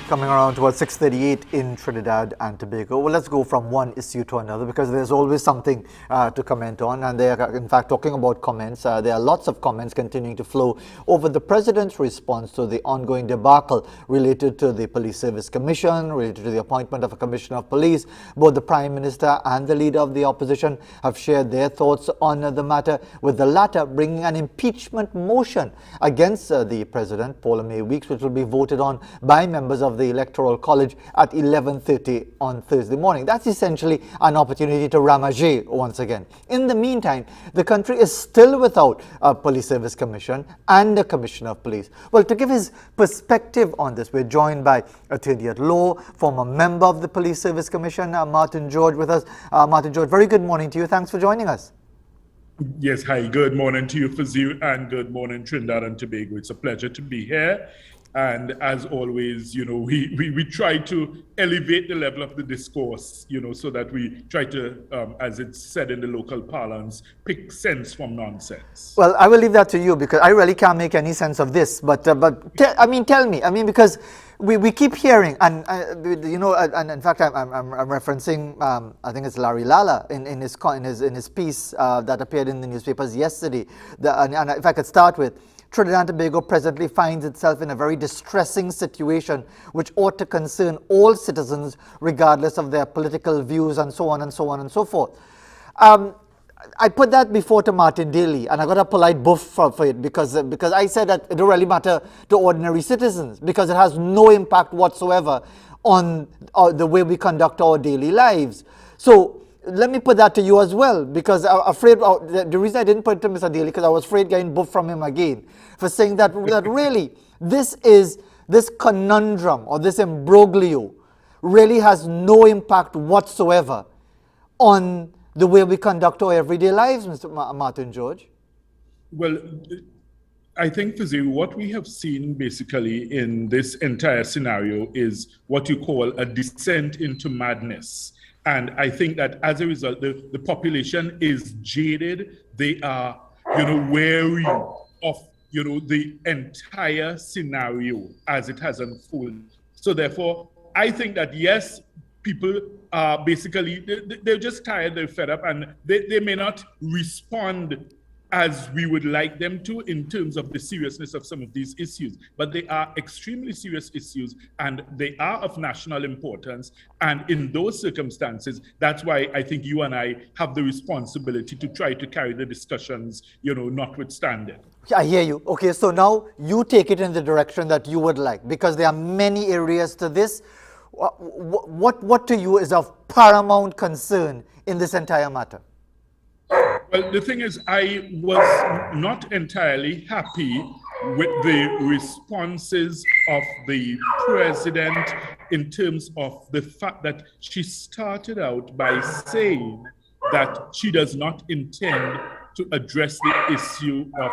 coming around towards 6:38 in Trinidad and Tobago. Well, let's go from one issue to another because there's always something to comment on. And they are, in fact, talking about comments. There are lots of comments continuing to flow over the President's response to the ongoing debacle related to the Police Service Commission, related to the appointment of a Commissioner of Police. Both the Prime Minister and the Leader of the Opposition have shared their thoughts on the matter, with the latter bringing an impeachment motion against the President, Paula May Weeks, which will be voted on by members of the Electoral College at 11:30 on Thursday morning. That's essentially an opportunity to ramage once again. In the meantime, the country is still without a Police Service Commission and a Commissioner of Police. Well, to give his perspective on this, we're joined by attorney at law, former member of the Police Service Commission, Martin George, with us. Martin George, very good morning to you. Thanks for joining us. Yes, hi. Good morning to you, Fazil, and good morning, Trinidad and Tobago. It's a pleasure to be here. And as always, we try to elevate the level of the discourse, so that we try to, as it's said in the local parlance, pick sense from nonsense. Well, I will leave that to you because I really can't make any sense of this. But tell me. Because we keep hearing, and in fact, I'm referencing, I think it's Larry Lala in his piece that appeared in the newspapers yesterday. And if I could start with, Trinidad and Tobago presently finds itself in a very distressing situation which ought to concern all citizens regardless of their political views and so on and so on and so forth. I put that before to Martin Daly, and I got a polite buff for it because I said that it don't really matter to ordinary citizens because it has no impact whatsoever on the way we conduct our daily lives. So let me put that to you as well, because I'm afraid the reason I didn't put it to Mr. Daly because I was afraid getting buff from him again for saying that really this conundrum or this imbroglio really has no impact whatsoever on the way we conduct our everyday lives, Mr. Martin George. Well, I think, Fazil, what we have seen basically in this entire scenario is what you call a descent into madness. And I think that as a result, the population is jaded. They are, wary of, the entire scenario as it has unfolded. So therefore, I think that yes, people are basically, they're just tired, they're fed up, and they may not respond as we would like them to in terms of the seriousness of some of these issues. But they are extremely serious issues and they are of national importance. And in those circumstances, that's why I think you and I have the responsibility to try to carry the discussions, notwithstanding. I hear you. Okay, so now you take it in the direction that you would like, because there are many areas to this. What to you is of paramount concern in this entire matter? Well, the thing is, I was not entirely happy with the responses of the president in terms of the fact that she started out by saying that she does not intend to address the issue of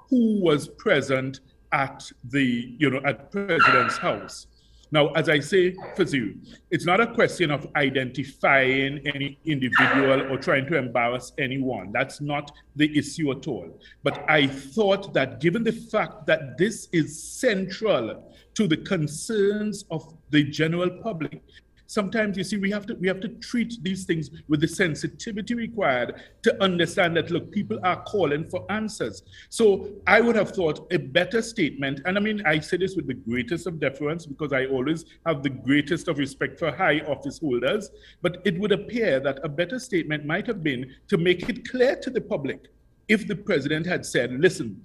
who was present at the, at President's house. Now, as I say, Fazil, it's not a question of identifying any individual or trying to embarrass anyone. That's not the issue at all. But I thought that given the fact that this is central to the concerns of the general public, sometimes, you see, we have to treat these things with the sensitivity required to understand that, look, people are calling for answers. So I would have thought a better statement, and I mean, I say this with the greatest of deference because I always have the greatest of respect for high office holders, but it would appear that a better statement might have been to make it clear to the public if the president had said, listen,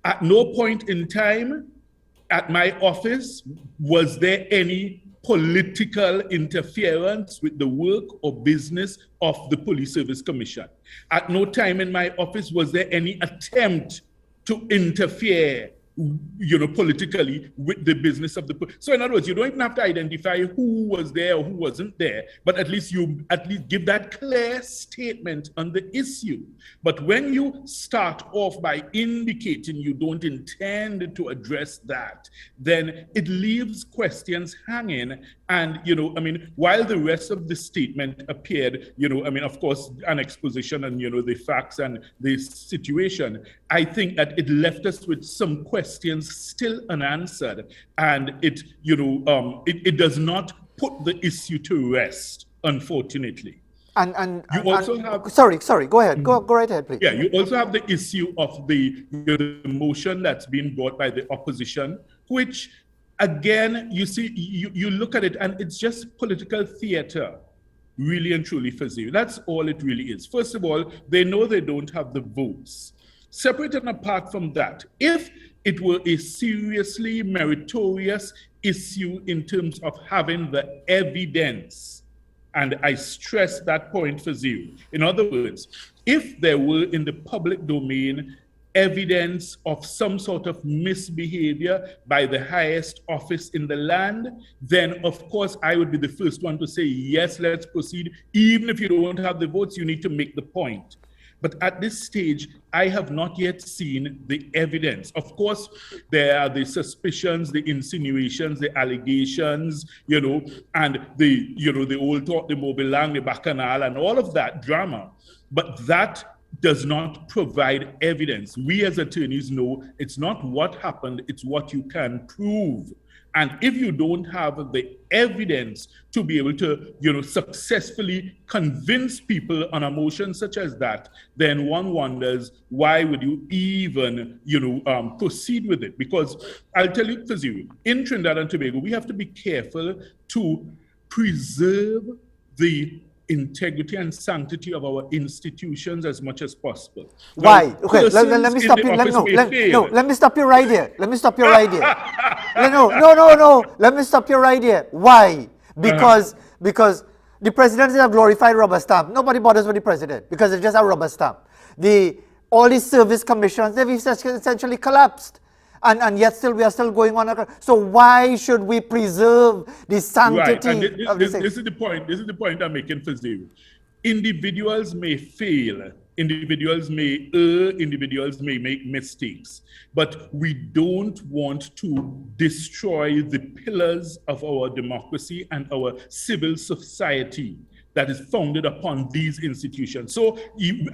at no point in time at my office was there any political interference with the work or business of the Police Service Commission. At no time in my office was there any attempt to interfere, politically with the business of the police. So in other words, you don't even have to identify who was there or who wasn't there, but at least give that clear statement on the issue. But when you start off by indicating you don't intend to address that, then it leaves questions hanging. And, while the rest of the statement appeared, of course, an exposition and, the facts and the situation, I think that it left us with some questions questions still unanswered, and it does not put the issue to rest, unfortunately. You also have sorry, go ahead. Go right ahead, please. yeah, you also have the issue of the motion that's been brought by the opposition, which again, you see, you look at it and it's just political theater, really and truly, for you. That's all it really is. First of all, they know they don't have the votes. Separate and apart from that, if it were a seriously meritorious issue in terms of having the evidence, and I stress that point for you. In other words, if there were in the public domain evidence of some sort of misbehavior by the highest office in the land, then of course I would be the first one to say, yes, let's proceed. Even if you don't have the votes, you need to make the point. But at this stage, I have not yet seen the evidence. Of course, there are the suspicions, the insinuations, the allegations, and the old talk, the Mobilang, the Bacchanal, and all of that drama. But that does not provide evidence. We as attorneys know it's not what happened, it's what you can prove. And if you don't have the evidence to be able to, successfully convince people on a motion such as that, then one wonders, why would you even, proceed with it? Because I'll tell you, Fazil, in Trinidad and Tobago, we have to be careful to preserve the integrity and sanctity of our institutions as much as possible. Why? Now, okay, let me stop you. Let me stop you right here. Let me stop you right here. No. Let me stop you right here. Why? Because the president is a glorified rubber stamp. Nobody bothers with the president because it's just a rubber stamp. All these service commissions, they've essentially collapsed. And yet still we are still going on. So why should we preserve the sanctity of this? This is the point. This is the point I'm making for you. Individuals may fail. Individuals may err. Individuals may make mistakes. But we don't want to destroy the pillars of our democracy and our civil society that is founded upon these institutions. So,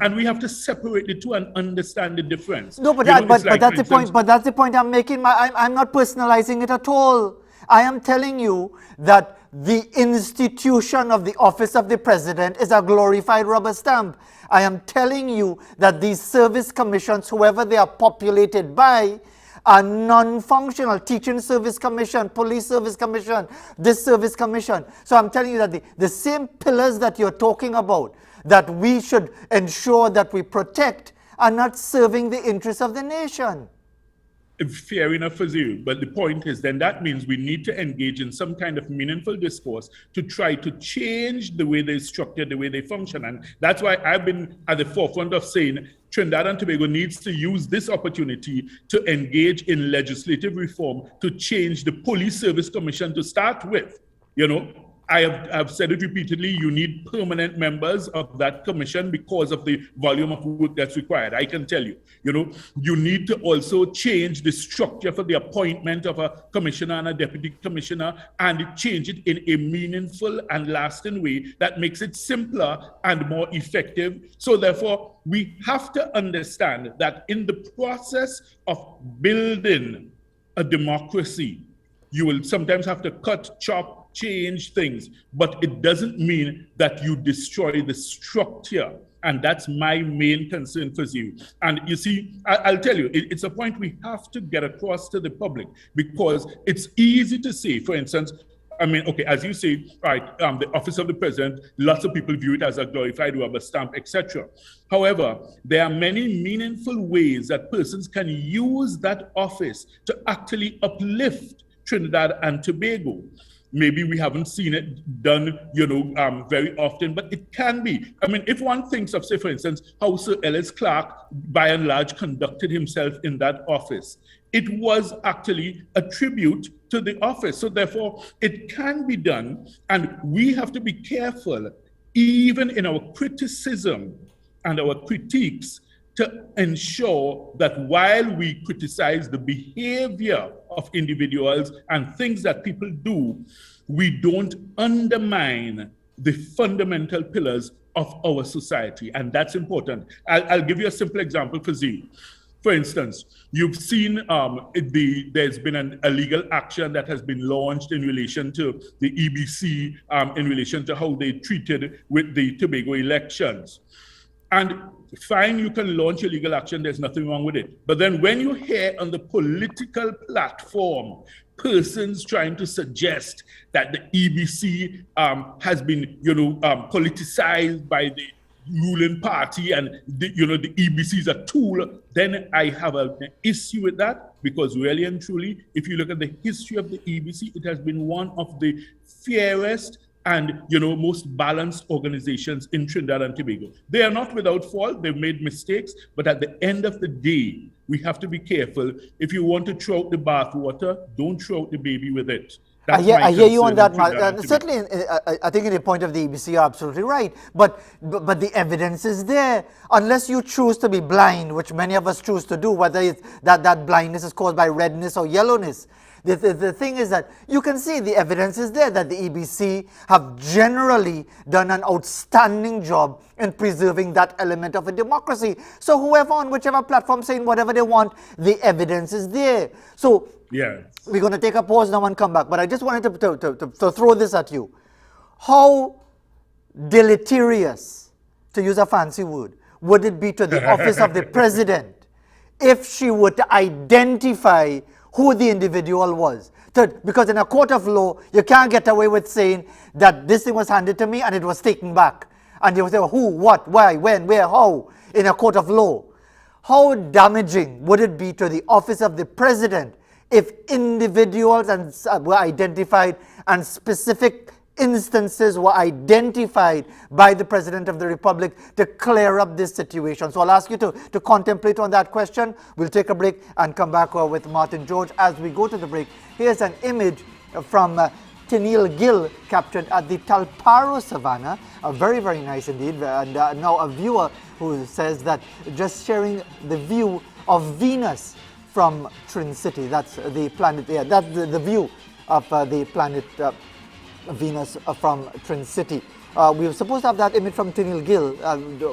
and we have to separate the two and understand the difference. No, but that's the point. But that's the point I'm making. I'm not personalizing it at all. I am telling you that the institution of the office of the president is a glorified rubber stamp. I am telling you that these service commissions, whoever they are populated by, are non-functional. Teaching Service Commission, Police Service Commission, this Service Commission. So I'm telling you that the same pillars that you're talking about, that we should ensure that we protect, are not serving the interests of the nation. Fair enough for you, but the point is then that means we need to engage in some kind of meaningful discourse to try to change the way they structure, the way they function. And that's why I've been at the forefront of saying Trinidad and Tobago needs to use this opportunity to engage in legislative reform to change the Police Service Commission to start with. I've said it repeatedly, you need permanent members of that commission because of the volume of work that's required. I can tell you, you need to also change the structure for the appointment of a commissioner and a deputy commissioner and change it in a meaningful and lasting way that makes it simpler and more effective. So therefore, we have to understand that in the process of building a democracy, you will sometimes have to cut, chop, change things, but it doesn't mean that you destroy the structure. And that's my main concern for you. And you see, I'll tell you, it's a point we have to get across to the public, because it's easy to say, for instance, as you say, right, the office of the president, lots of people view it as a glorified rubber stamp, etc. However, there are many meaningful ways that persons can use that office to actually uplift Trinidad and Tobago. Maybe we haven't seen it done, very often, but it can be. If one thinks of, say, for instance, how Sir Ellis Clark, by and large, conducted himself in that office, it was actually a tribute to the office. So therefore, it can be done, and we have to be careful, even in our criticism and our critiques, to ensure that while we criticize the behavior of individuals and things that people do, we don't undermine the fundamental pillars of our society. And that's important. I'll give you a simple example for you. For instance, you've seen there's been a legal action that has been launched in relation to the EBC, in relation to how they treated with the Tobago elections. And fine, you can launch a legal action, there's nothing wrong with it. But then when you hear on the political platform persons trying to suggest that the EBC has been, politicized by the ruling party and the EBC is a tool, then I have an issue with that, because really and truly, if you look at the history of the EBC, it has been one of the fairest and most balanced organizations in Trinidad and Tobago. They are not without fault, they've made mistakes, but at the end of the day, we have to be careful. If you want to throw out the bathwater, don't throw out the baby with it. I hear you on that, Mark. Certainly, I think in the point of the EBC, you're absolutely right. But the evidence is there. Unless you choose to be blind, which many of us choose to do, whether it's that blindness is caused by redness or yellowness. The thing is that you can see the evidence is there that the EBC have generally done an outstanding job in preserving that element of a democracy. So whoever on whichever platform saying whatever they want, the evidence is there. So yeah, we're going to take a pause now and come back. But I just wanted to throw this at you. How deleterious, to use a fancy word, would it be to the office of the president if she were to identify who the individual was? Because in a court of law, you can't get away with saying that this thing was handed to me and it was taken back. And you will say, who, what, why, when, where, how, in a court of law. How damaging would it be to the office of the president if individuals were identified and specific instances were identified by the President of the Republic to clear up this situation? So I'll ask you to contemplate on that question. We'll take a break and come back with Martin George. As we go to the break, here's an image from Tennille Gill captured at the Talparo Savannah. Very, very nice indeed. And now a viewer who says that just sharing the view of Venus from Trin City. That's the planet, yeah, that's the view of the planet Venus from Trin City. We were supposed to have that image from Tennille Gill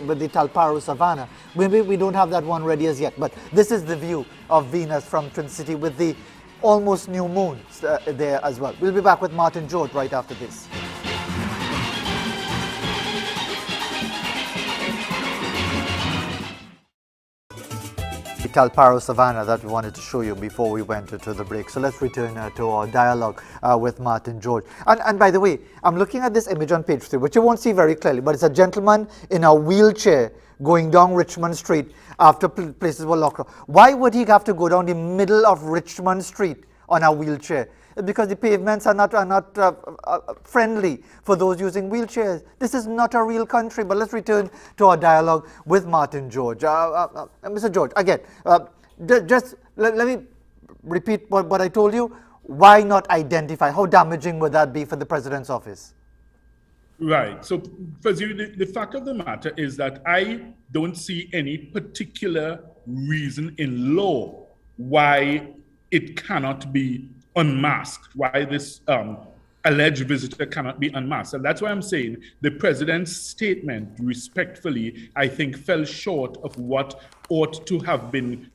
with the Talparo Savannah. Maybe we don't have that one ready as yet, but this is the view of Venus from Trin City with the almost new moon there as well. We'll be back with Martin George right after this. The Talparo Savannah that we wanted to show you before we went to the break. So let's return to our dialogue with Martin George. And by the way, I'm looking at this image on page 3, which you won't see very clearly, but it's a gentleman in a wheelchair going down Richmond Street after places were locked down. Why would he have to go down the middle of Richmond Street on a wheelchair? Because the pavements are not friendly for those using wheelchairs. This is not a real country. But let's return to our dialogue with Martin George. Mr. George, again, just let me repeat what I told you. Why not identify? How damaging would that be for the president's office? Right. So, the fact of the matter is that I don't see any particular reason in law why it cannot be unmasked, why this alleged visitor cannot be unmasked. And that's why I'm saying the president's statement, respectfully, I think fell short of what ought to have been,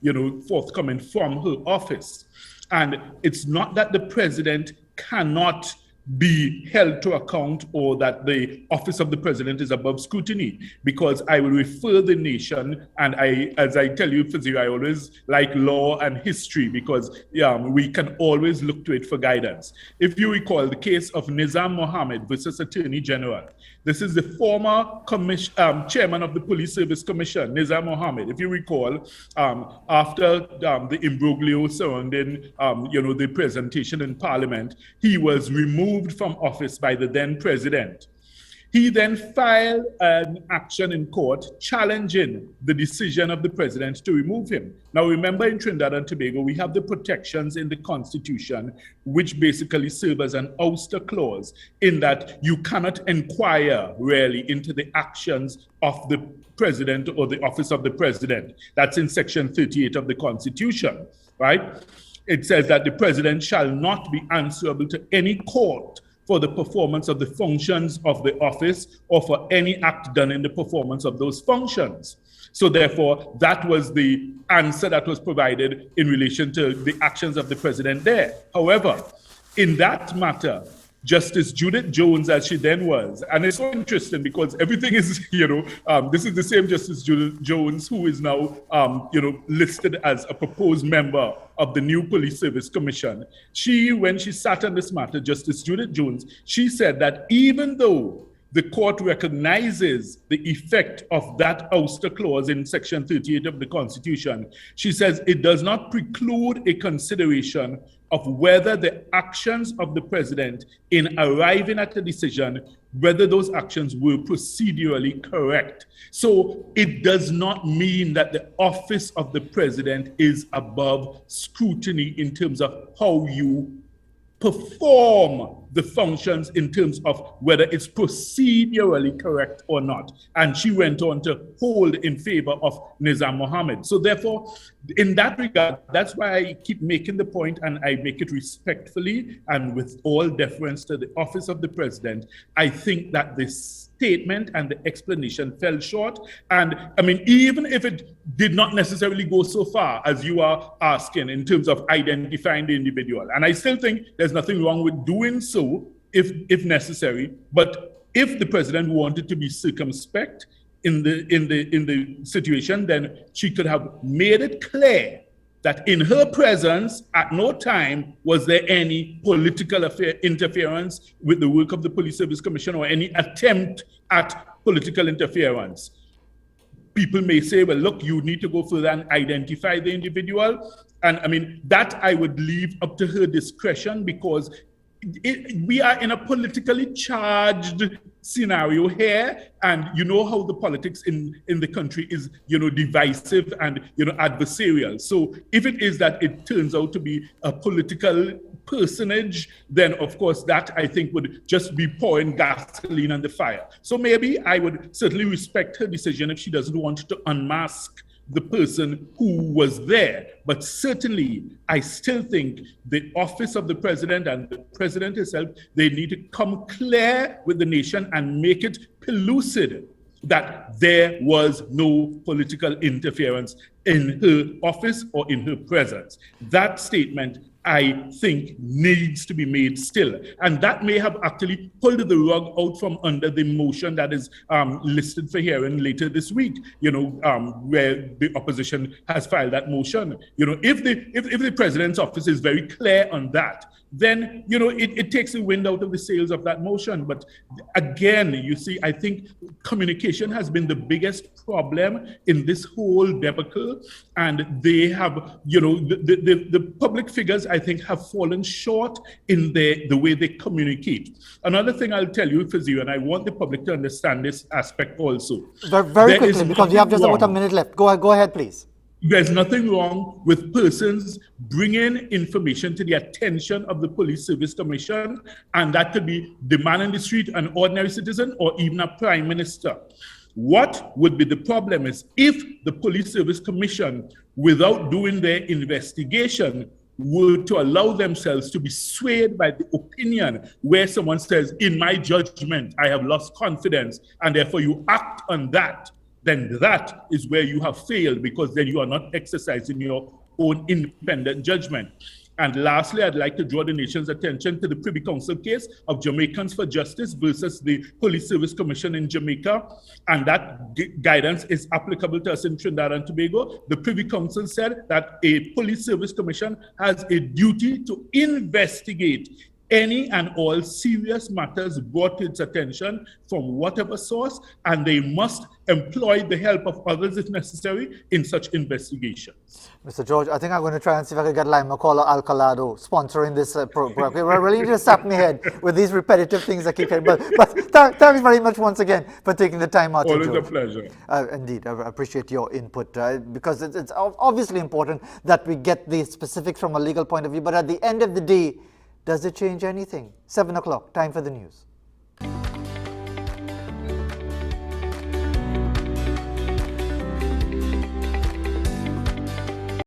forthcoming from her office. And it's not that the president cannot be held to account or that the office of the president is above scrutiny, because I will refer the nation, and as I tell you, Fizzy, I always like law and history because we can always look to it for guidance. If you recall the case of Nizam Mohammed versus Attorney General, this is the former chairman of the Police Service Commission, Nizam Mohammed. If you recall, after the imbroglio surrounding the presentation in Parliament, he was removed from office by the then president. He then filed an action in court challenging the decision of the president to remove him. Now, remember, in Trinidad and Tobago, we have the protections in the Constitution, which basically serve as an ouster clause in that you cannot inquire really into the actions of the president or the office of the president. That's in Section 38 of the Constitution, right? It says that the president shall not be answerable to any court for the performance of the functions of the office or for any act done in the performance of those functions. So therefore, that was the answer that was provided in relation to the actions of the president there. However, in that matter, Justice Judith Jones, as she then was, and it's so interesting because everything is, this is the same Justice Judith Jones who is now, listed as a proposed member of the new Police Service Commission. When she sat on this matter, Justice Judith Jones, she said that even though the court recognizes the effect of that ouster clause in Section 38 of the Constitution, she says it does not preclude a consideration of whether the actions of the president in arriving at a decision, whether those actions were procedurally correct. So it does not mean that the office of the president is above scrutiny in terms of how you perform the functions in terms of whether it's procedurally correct or not. And she went on to hold in favor of Nizam Mohammed. So therefore, in that regard, that's why I keep making the point, and I make it respectfully and with all deference to the office of the president. I think that this statement and the explanation fell short. And I mean, even if it did not necessarily go so far as you are asking in terms of identifying the individual, and I still think there's nothing wrong with doing so if necessary, but if the president wanted to be circumspect in the situation, then she could have made it clear that in her presence, at no time was there any political interference with the work of the Police Service Commission or any attempt at political interference. People may say, well, look, you need to go further and identify the individual. And I mean, that I would leave up to her discretion, because we are in a politically charged scenario here, and you know how the politics in the country is, divisive and, adversarial. So if it is that it turns out to be a political personage, then of course that I think would just be pouring gasoline on the fire. So maybe I would certainly respect her decision if she doesn't want to unmask the person who was there. But certainly, I still think the office of the president and the president himself, they need to come clear with the nation and make it pellucid that there was no political interference in her office or in her presence. That statement, I think, needs to be made still. And that may have actually pulled the rug out from under the motion that is listed for hearing later this week, where the opposition has filed that motion. If the president's office is very clear on that, then, it takes the wind out of the sails of that motion. But again, you see, I think communication has been the biggest problem in this whole debacle. And they have, the public figures, I think, have fallen short in the way they communicate. Another thing I'll tell you, Fazil, and I want the public to understand this aspect also. Very quickly, because we have just about a minute left. Go ahead, please. There's nothing wrong with persons bringing information to the attention of the Police Service Commission, and that could be the man in the street, an ordinary citizen, or even a prime minister. What would be the problem is if the Police Service Commission, without doing their investigation, were to allow themselves to be swayed by the opinion where someone says, in my judgment, I have lost confidence, and therefore you act on that, then that is where you have failed, because then you are not exercising your own independent judgment. And lastly, I'd like to draw the nation's attention to the Privy Council case of Jamaicans for Justice versus the Police Service Commission in Jamaica. And that guidance is applicable to us in Trinidad and Tobago. The Privy Council said that a Police Service Commission has a duty to investigate any and all serious matters brought to its attention from whatever source, and they must employ the help of others if necessary in such investigations. Mr. George, I think I'm going to try and see if I can get Lima Caller Alcalado sponsoring this program. We really need to sap me head with these repetitive things I keep hearing. But thanks very much once again for taking the time out. Always a pleasure. Indeed, I appreciate your input because it's obviously important that we get the specifics from a legal point of view. But at the end of the day, does it change anything? 7 o'clock, time for the news.